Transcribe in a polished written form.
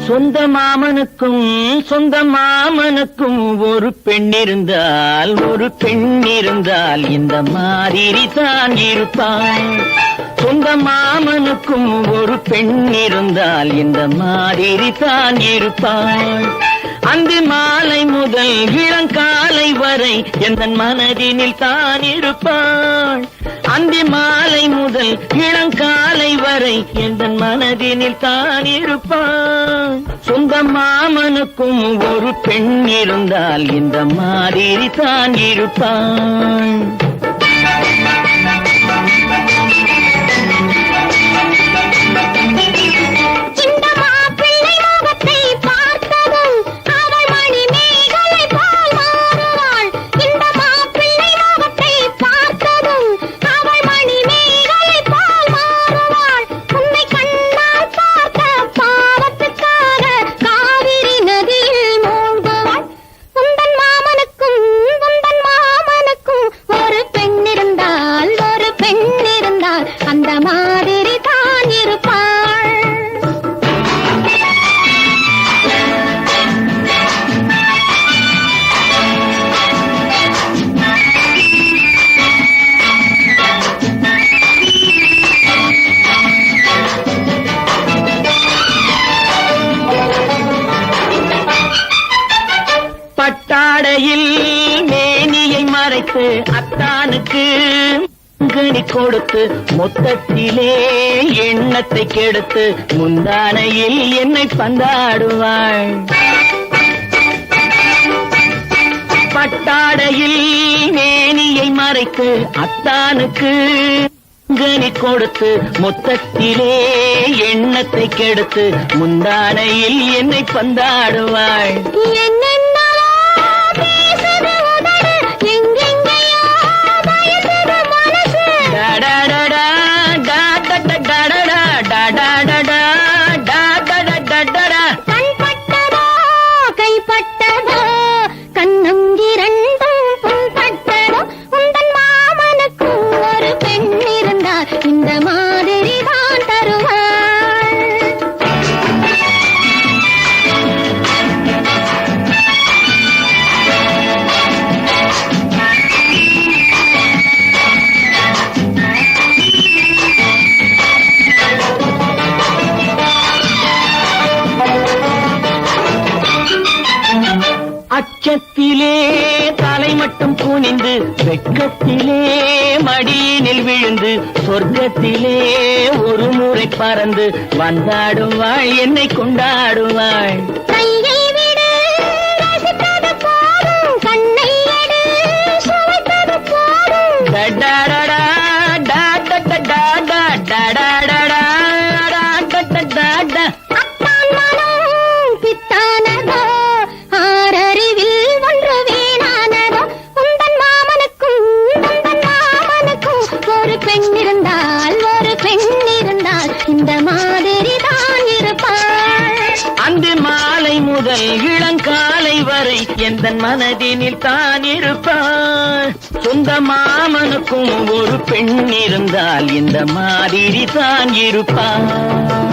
சொந்த மாமனுக்கும் ஒரு பெண் இருந்தால் இந்த மாதிரி தான் இருப்பான். சொந்த மாமனுக்கும் ஒரு பெண் இருந்தால் இந்த மாதிரி தான் இருப்பான். அந்தி மாலை முதல் இளங்காலை வரை எந்த மனதினில் தான் இருப்பாள். அந்தி மாலை முதல் இளங்காலை வரை எந்த மனதினில் தான் இருப்பாள். சொந்த மாமனுக்கும் ஒரு பெண் இருந்தால் இந்த மாதிரி தான் இருப்பாள். பட்டாடையில் மேனியை மறைத்து அத்தானுக்கு கணி கொடுத்து மொத்தத்திலே எண்ணத்தை கெடுத்து முந்தானையில் என்னை பந்தாடுவாள். பட்டாடையில் மேனியை மறைத்து அத்தானுக்கு கணி கொடுத்து மொத்தத்திலே எண்ணத்தை கெடுத்து முந்தானையில் என்னை பந்தாடுவாள். அச்சத்திலே தலை மட்டும் குனிந்து வெட்கத்திலே மடியினில் விழுந்து சொர்க்கத்திலே ஒரு முறை பறந்து வந்தாடுவாள், என்னை கொண்டாடுவாள். அந்தி மாலை முதல் இளங்காலை வரை எந்த மனதினில் தான் இருப்பாள். சொந்த மாமனுக்கும் ஒரு பெண் இருந்தால் இந்த மாதிரி தான் இருப்பாள்.